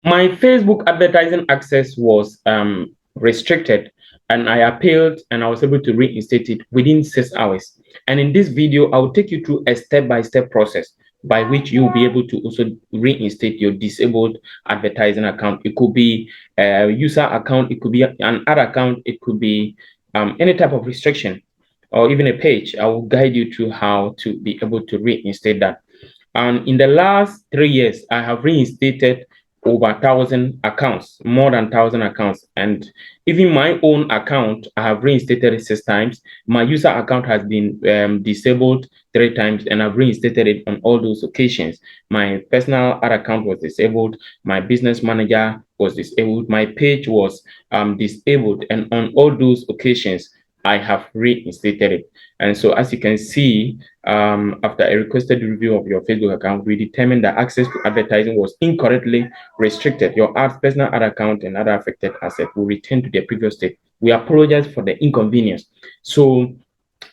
My Facebook advertising access was restricted, and I appealed and I was able to reinstate it within 6 hours. And in this video, I will take you through a step-by-step process by which you will be able to also reinstate your disabled advertising account. It could be a user account, it could be an ad account, it could be any type of restriction or even a page. I will guide you through how to be able to reinstate that. And in the last 3 years, I have reinstated over 1,000 accounts, more than 1,000 accounts. And even my own account, I have reinstated it 6 times. My user account has been disabled 3 times, and I've reinstated it on all those occasions. My personal ad account was disabled. My business manager was disabled. My page was disabled. And on all those occasions, I have reinstated it. And so, as you can see, after a requested review of your Facebook account, we determined that access to advertising was incorrectly restricted. Your personal ad account and other affected assets will return to their previous state. We apologize for the inconvenience. So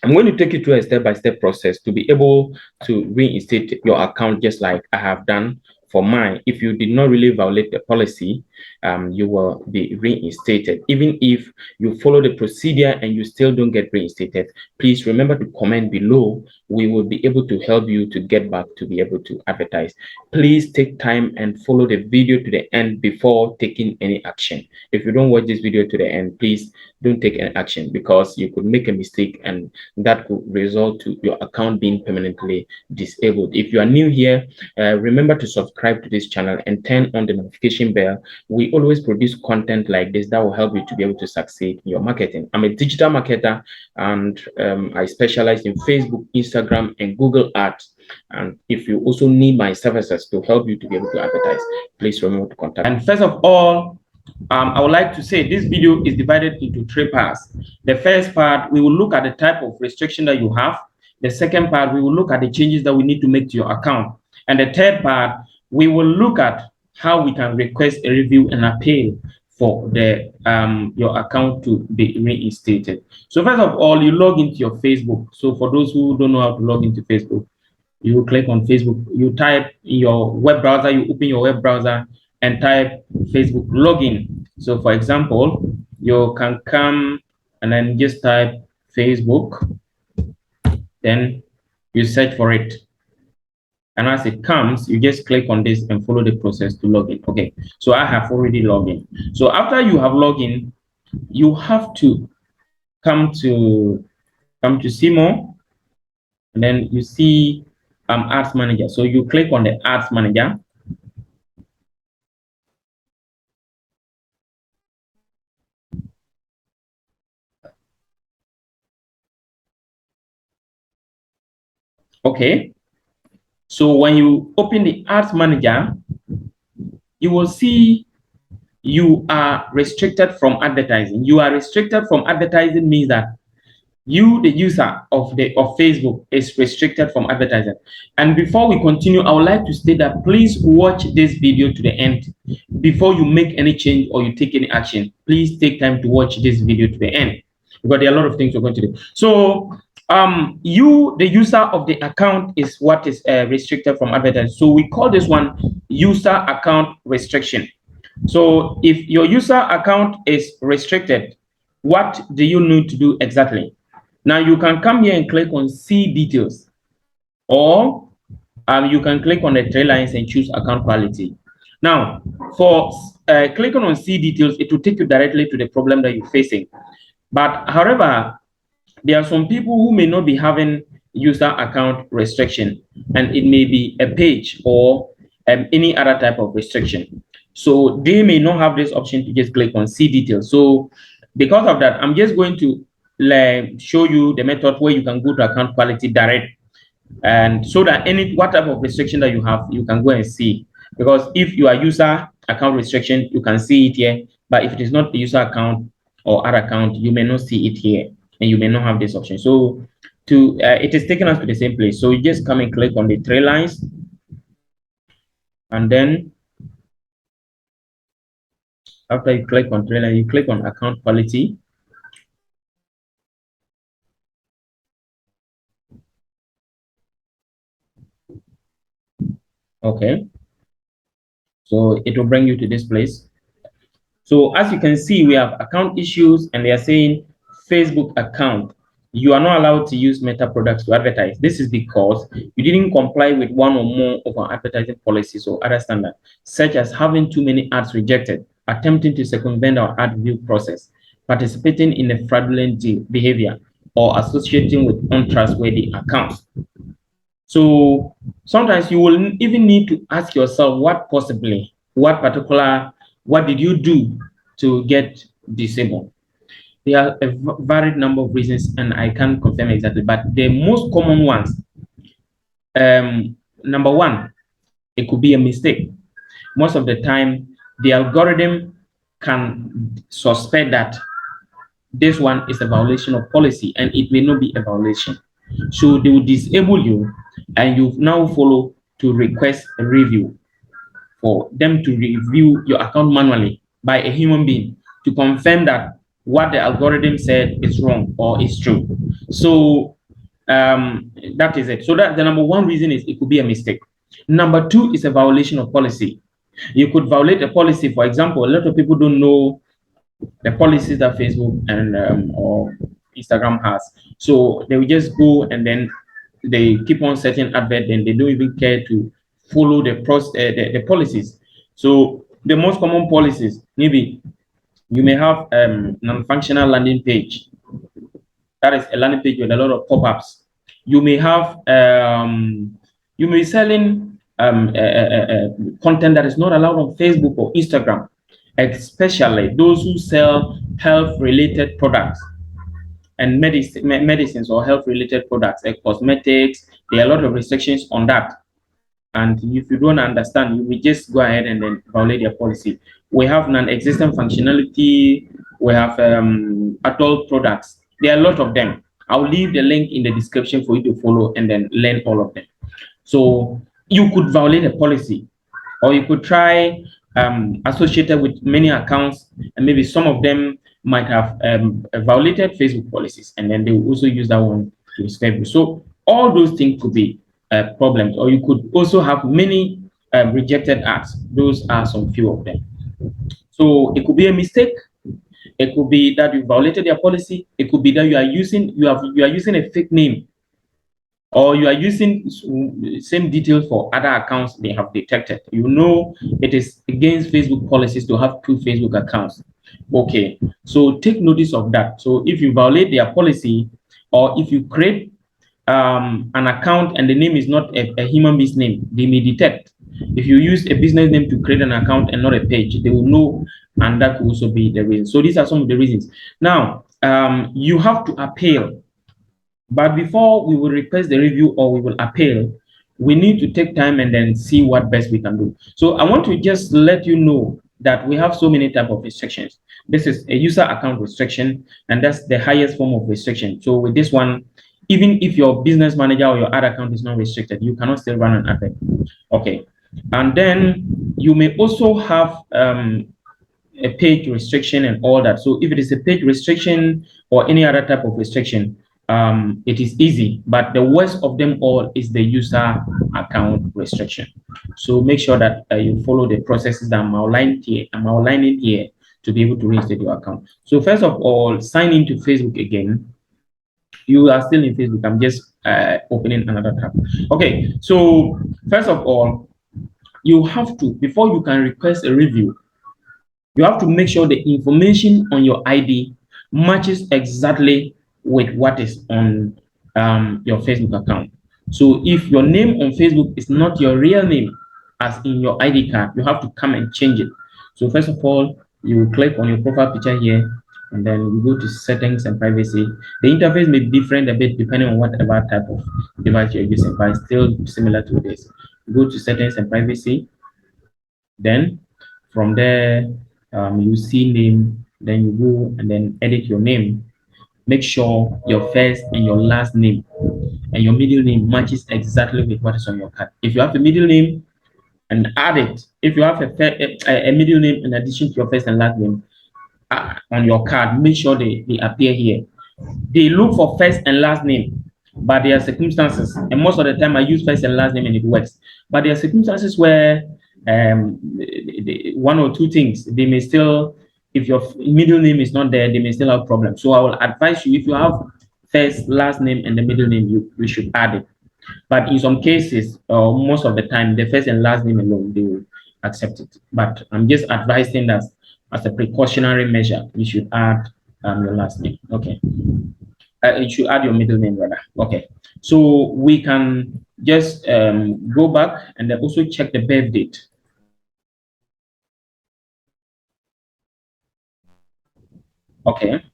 I'm going to take you through a step-by-step process to be able to reinstate your account just like I have done for mine. If you did not really violate the policy, you will be reinstated. Even if you follow the procedure and you still don't get reinstated, please remember to comment below. We will be able to help you to get back to be able to advertise. Please take time and follow the video to the end before taking any action. If you don't watch this video to the end, please don't take any action, because you could make a mistake and that could result to your account being permanently disabled. If you are new here, remember to subscribe to this channel and turn on the notification bell. We always produce content like this that will help you to be able to succeed in your marketing. I'm a digital marketer, and I specialize in Facebook, Instagram, and Google Ads. And if you also need my services to help you to be able to advertise, please remember to contact me. And first of all, I would like to say this video is divided into 3 parts. The first part, we will look at the type of restriction that you have. The second part, we will look at the changes that we need to make to your account. And the third part, we will look at how we can request a review and appeal for the your account to be reinstated. So first of all, you log into your Facebook. So for those who don't know how to log into Facebook, you click on Facebook, you type in your web browser, you open your web browser and type Facebook login. So for example, you can come and then just type Facebook, then you search for it. And as it comes, you just click on this and follow the process to log in. Okay, so I have already logged in. So after you have logged in, you have to come to see more, and then you see ads manager. So you click on the ads manager. Okay, so when you open the ads manager, you will see you are restricted from advertising. You are restricted from advertising means that you, the user of Facebook, is restricted from advertising. And before we continue, I would like to state that please watch this video to the end before you make any change or you take any action. Please take time to watch this video to the end, because there are a lot of things we're going to do. So you, the user of the account, is what is restricted from advertising. So we call this one user account restriction. So if your user account is restricted, what do you need to do exactly? Now you can come here and click on see details, or you can click on the three lines and choose account quality. Now for clicking on see details, it will take you directly to the problem that you're facing. But however, there are some people who may not be having user account restriction, and it may be a page or any other type of restriction. So they may not have this option to just click on see details. So because of that, I'm just going to show you the method where you can go to account quality direct, and so that any what type of restriction that you have, you can go and see. Because if you are user account restriction, you can see it here, but if it is not a user account or other account, you may not see it here, and you may not have this option. So to it is taking us to the same place. So you just come and click on the three lines, and then after you click on three lines, you click on account quality. Okay, So it will bring you to this place. So as you can see, we have account issues, and they are saying Facebook account. You are not allowed to use Meta products to advertise. This is because you didn't comply with one or more of our advertising policies or other standards, such as having too many ads rejected, attempting to circumvent our ad review process, participating in a fraudulent behavior, or associating with untrustworthy accounts. So sometimes you will even need to ask yourself what did you do to get disabled? There are a varied number of reasons, and I can't confirm exactly, but the most common ones, number one, it could be a mistake. Most of the time, the algorithm can suspect that this one is a violation of policy, and it may not be a violation. So they will disable you, and you now follow to request a review for them to review your account manually by a human being to confirm that what the algorithm said is wrong or is true. So that is it. So that the number one reason is it could be a mistake. Number two is a violation of policy. You could violate a policy. For example, a lot of people don't know the policies that Facebook and or Instagram has. So they will just go and then they keep on setting advert, and they don't even care to follow the policies. So the most common policies, maybe you may have non-functional landing page. That is a landing page with a lot of pop-ups. You may have you may be selling content that is not allowed on Facebook or Instagram, especially those who sell health-related products and medicines or health-related products like cosmetics. There are a lot of restrictions on that. And if you don't understand, you will just go ahead and then violate their policy. We have non-existent functionality. We have adult products. There are a lot of them. I'll leave the link in the description for you to follow and then learn all of them. So you could violate a policy, or you could try associated with many accounts, and maybe some of them might have violated Facebook policies, and then they will also use that one to disturb you. So all those things could be problems, or you could also have many rejected ads. Those are some few of them. So it could be a mistake. It could be that you violated their policy. It could be that you are using a fake name, or you are using same details for other accounts they have detected. You know it is against Facebook policies to have two Facebook accounts. Okay, so take notice of that. So if you violate their policy, or if you create an account and the name is not a human being's name, they may detect. If you use a business name to create an account and not a page, they will know, and that could also be the reason. So these are some of the reasons. Now, you have to appeal. But before we will request the review or we will appeal, we need to take time and then see what best we can do. So I want to just let you know that we have so many types of restrictions. This is a user account restriction, and that's the highest form of restriction. So with this one, even if your business manager or your ad account is not restricted, you cannot still run an advert. Okay. And then you may also have a page restriction and all that. So if it is a page restriction or any other type of restriction, it is easy, but the worst of them all is the user account restriction. So make sure that you follow the processes that I'm outlining here to be able to reinstate your account. So first of all, sign into Facebook again. You are still in Facebook. I'm just opening another tab. Okay, so first of all, you have to, before you can request a review, you have to make sure the information on your ID matches exactly with what is on your Facebook account. So if your name on Facebook is not your real name, as in your ID card, you have to come and change it. So first of all, you will click on your profile picture here, and then you go to settings and privacy. The interface may be different a bit depending on whatever type of device you're using, but it's still similar to this. Go to settings and privacy. Then from there, you see name, then you go and then edit your name. Make sure your first and your last name and your middle name matches exactly with what is on your card. If you have a middle name, and add it. If you have a middle name in addition to your first and last name on your card, make sure they appear here. They look for first and last name, but there are circumstances, and most of the time I use first and last name and it works. But there are circumstances where one or two things. They may still, if your middle name is not there, they may still have problems. So I will advise you, if you have first, last name, and the middle name, you should add it. But in some cases, most of the time, the first and last name alone, they will accept it. But I'm just advising that as a precautionary measure, you should add your last name. Okay. You should add your middle name, rather. Okay. So we can just go back and then also check the birth date. Okay.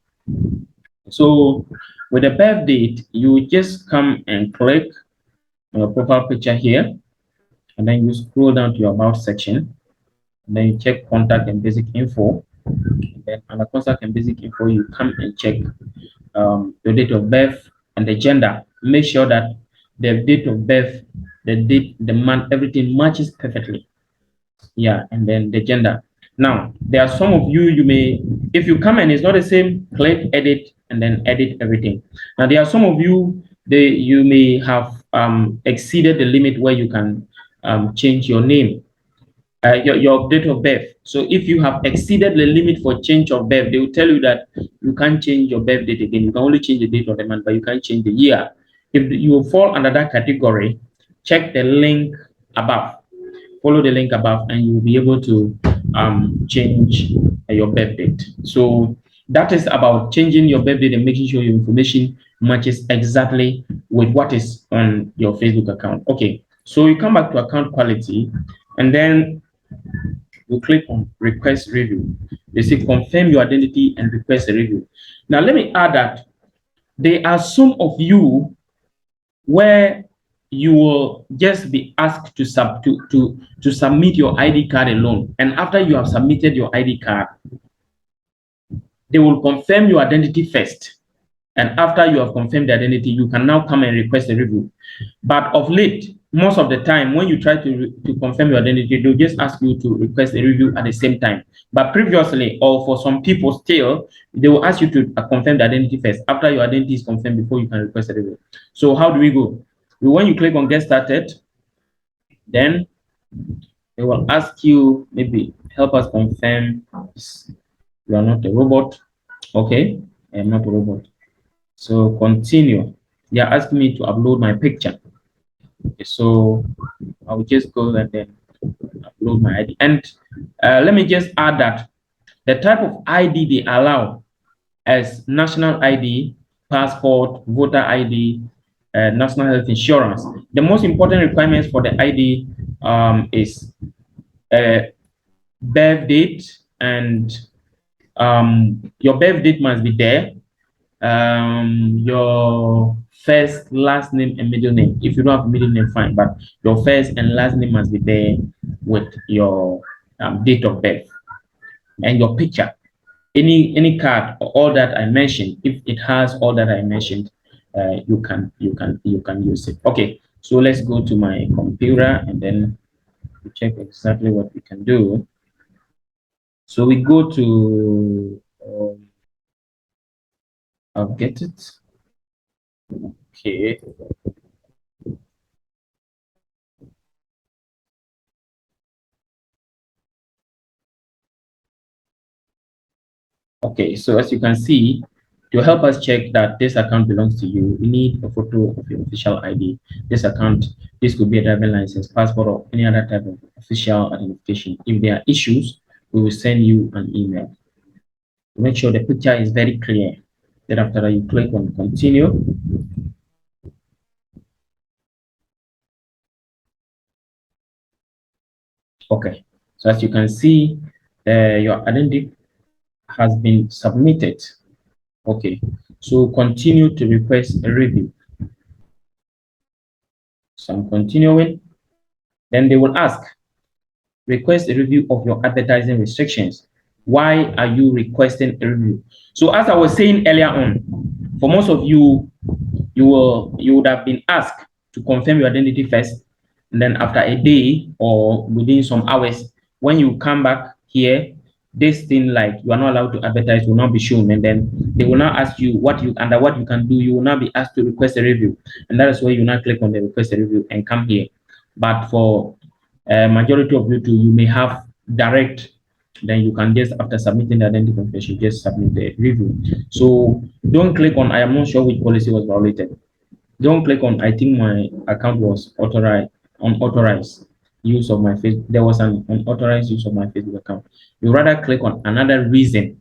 So with the birth date, you just come and click on your profile picture here, and then you scroll down to your about section, and then you check contact and basic info. And then under contact and basic info, you come and check your date of birth and the gender. Make sure that the date of birth, the date, the month, everything matches perfectly. Yeah, and then the gender. Now, there are some of you, you may, if you come and it's not the same, click edit and then edit everything. Now, there are some of you, you may have exceeded the limit where you can change your name, your date of birth. So if you have exceeded the limit for change of birth, they will tell you that you can't change your birth date again. You can only change the date of the month, but you can't change the year. If you fall under that category, check the link above. Follow the link above and you'll be able to change your birth date. So that is about changing your birth date and making sure your information matches exactly with what is on your Facebook account. Okay, so you come back to account quality and then you click on request review. They say confirm your identity and request a review. Now let me add that there are some of you where you will just be asked to submit your ID card alone. And after you have submitted your ID card, they will confirm your identity first. And after you have confirmed the identity, you can now come and request a review. But of late, most of the time, when you try to confirm your identity, they'll just ask you to request a review at the same time. But previously, or for some people still, they will ask you to confirm the identity first. After your identity is confirmed, before you can request a review. So how do we go? When you click on get started, then they will ask you, maybe help us confirm you are not a robot. Okay, I am not a robot. So continue. They are asking me to upload my picture. Okay, so I will just go and then upload my ID. And let me just add that the type of ID they allow as national ID, passport, voter ID, national health insurance. The most important requirements for the ID is birth date, and your birth date must be there. Your first, last name, and middle name. If you don't have a middle name, fine, but your first and last name must be there with your date of birth and your picture. Any card, all that I mentioned, if it has all that I mentioned, you can use it. Okay, so let's go to my computer and then check exactly what we can do. So we go to I'll get it. Okay. Okay, so as you can see, to help us check that this account belongs to you, we need a photo of your official ID. This account, this could be a driving license, passport, or any other type of official identification. If there are issues, we will send you an email. Make sure the picture is very clear. Then after that, you click on continue. Okay, so as you can see, your identity has been submitted. Okay, so continue to request a review. So I'm continuing. Then they will ask, request a review of your advertising restrictions. Why are you requesting a review? So as I was saying earlier on, for most of you, you would have been asked to confirm your identity first, and then after a day or within some hours, when you come back here, this thing like you are not allowed to advertise will not be shown, and then they will now ask you what you can do. You will now be asked to request a review, and that is where you now click on the request a review and come here. But for majority of you too, you may have direct, then you can just, after submitting the identity information, just submit the review. So don't click on I am not sure which policy was violated. Don't click on I think my account was unauthorized use of my Facebook. There was an unauthorized use of my Facebook account. You rather click on another reason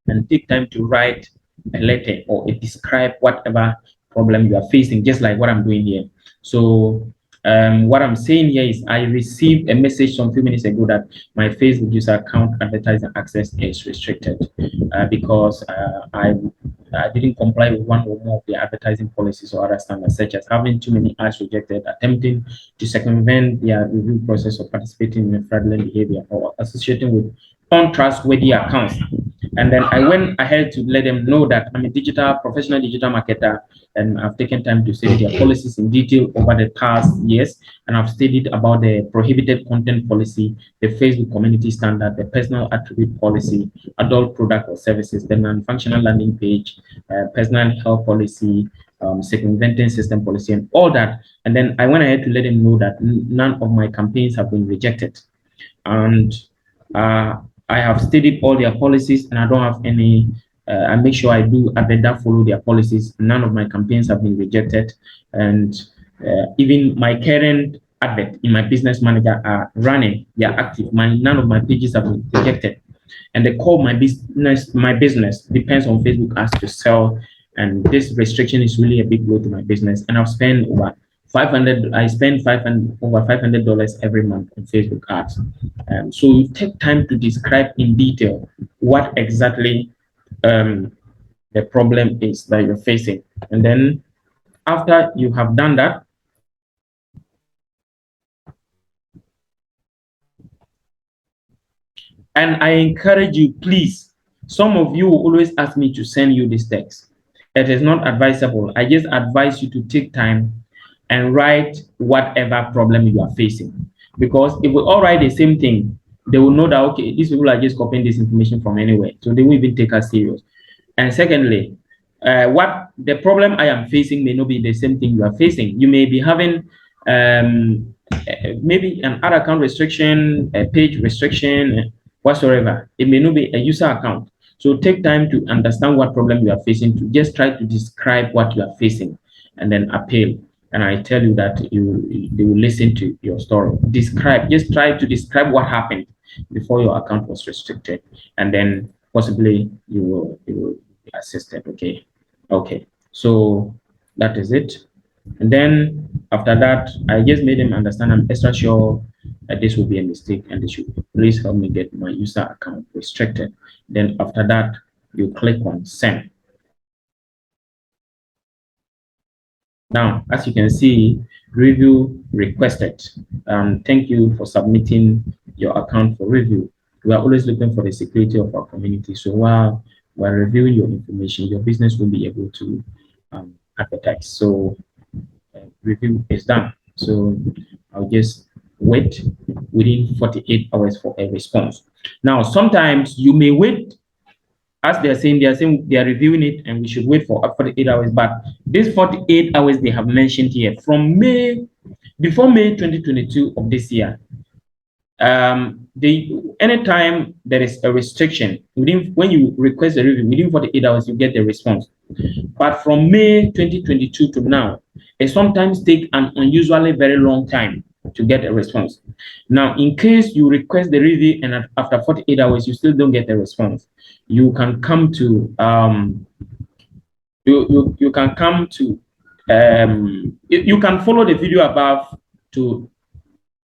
and take time to write a letter or describe whatever problem you are facing, just like what I'm doing here. So what I'm saying here is I received a message some few minutes ago that my Facebook user account advertising access is restricted because I didn't comply with one or more of the advertising policies or other standards, such as having too many ads rejected, attempting to circumvent their review process, or participating in fraudulent behavior, or associating with untrustworthy accounts. And then I went ahead to let them know that I'm a professional digital marketer, and I've taken time to study their policies in detail over the past years. And I've studied about the prohibited content policy, the Facebook community standard, the personal attribute policy, adult product or services, the non-functional landing page, personal health policy, circumventing system policy, and all that. And then I went ahead to let them know that none of my campaigns have been rejected. And I have studied all their policies, and I don't have any. I make sure I do that follow their policies. None of my campaigns have been rejected, and even my current advert in my business manager are running. They are active. None of my pages have been rejected, and the core my business depends on Facebook ads to sell. And this restriction is really a big blow to my business. And I've spent over 500. I spend over $500 every month on Facebook ads. So you take time to describe in detail what exactly the problem is that you're facing. And then after you have done that, and I encourage you, please, some of you will always ask me to send you this text. It is not advisable. I just advise you to take time and write whatever problem you are facing. Because if we all write the same thing, they will know that, okay, these people are just copying this information from anywhere. So they won't even take us serious. And secondly, what the problem I am facing may not be the same thing you are facing. You may be having maybe an ad account restriction, a page restriction, whatsoever. It may not be a user account. So take time to understand what problem you are facing, to just try to describe what you are facing and then appeal. And I tell you that they will listen to your story. Just try to describe what happened before your account was restricted, and then possibly you will be assisted. Okay. So that is it. And then after that, I just made them understand I'm extra sure that this will be a mistake, and they should please help me get my user account restricted. Then after that, you click on send. Now, as you can see, review requested. Thank you for submitting your account for review. We are always looking for the security of our community. So while we're reviewing your information, your business will be able to advertise. So review is done. So I'll just wait within 48 hours for a response. Now, sometimes you may wait. As they are saying they are reviewing it and we should wait for 48 hours. But these 48 hours they have mentioned here from before May 2022 of this year, anytime there is a restriction, when you request a review, within 48 hours, you get the response. But from May 2022 to now, it sometimes takes an unusually very long time to get a response. Now, in case you request the review and after 48 hours, you still don't get a response, you can come to, you can follow the video above to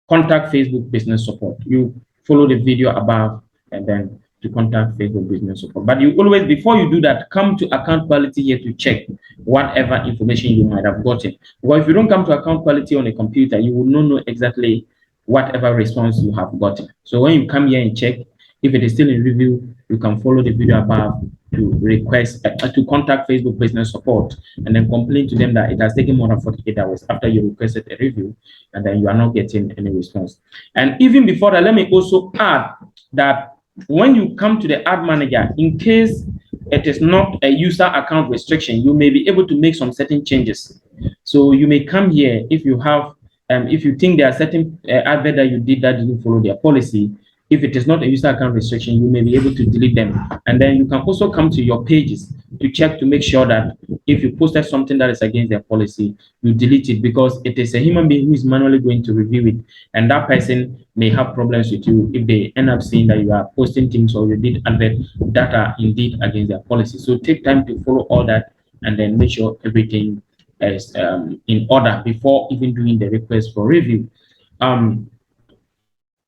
contact Facebook business support. You follow the video above and then to contact Facebook business support. But you always, before you do that, come to account quality here to check whatever information you might have gotten. Well, if you don't come to account quality on a computer, you will not know exactly whatever response you have gotten. So when you come here and check, if it is still in review, you can follow the video above to request to contact Facebook business support and then complain to them that it has taken more than 48 hours after you requested a review and then you are not getting any response. And even before that, let me also add that when you come to the ad manager, in case it is not a user account restriction, you may be able to make some certain changes. So you may come here if you have if you think there are certain advert that you did that didn't follow their policy, if it is not a user account restriction, you may be able to delete them. And then you can also come to your pages to check to make sure that if you posted something that is against their policy, you delete it, because it is a human being who is manually going to review it. And that person may have problems with you if they end up seeing that you are posting things or you did advert that are indeed against their policy. So take time to follow all that and then make sure everything is in order before even doing the request for review.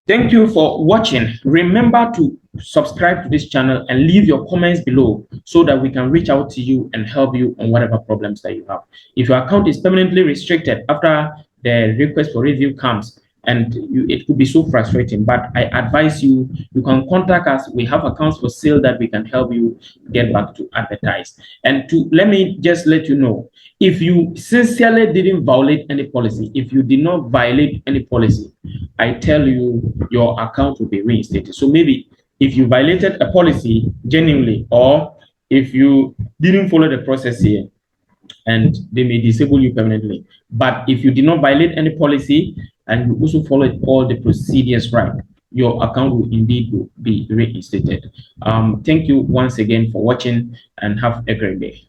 Thank you for watching. Remember to subscribe to this channel and leave your comments below so that we can reach out to you and help you on whatever problems that you have. If your account is permanently restricted after the request for review comes, and it could be so frustrating, but I advise you, you can contact us. We have accounts for sale that we can help you get back to advertise. And let me just let you know, if you sincerely didn't violate any policy, if you did not violate any policy, I tell you, your account will be reinstated. So maybe if you violated a policy genuinely, or if you didn't follow the process here, and they may disable you permanently. But if you did not violate any policy and you also followed all the procedures right, your account will indeed be reinstated. Thank you once again for watching, and have a great day.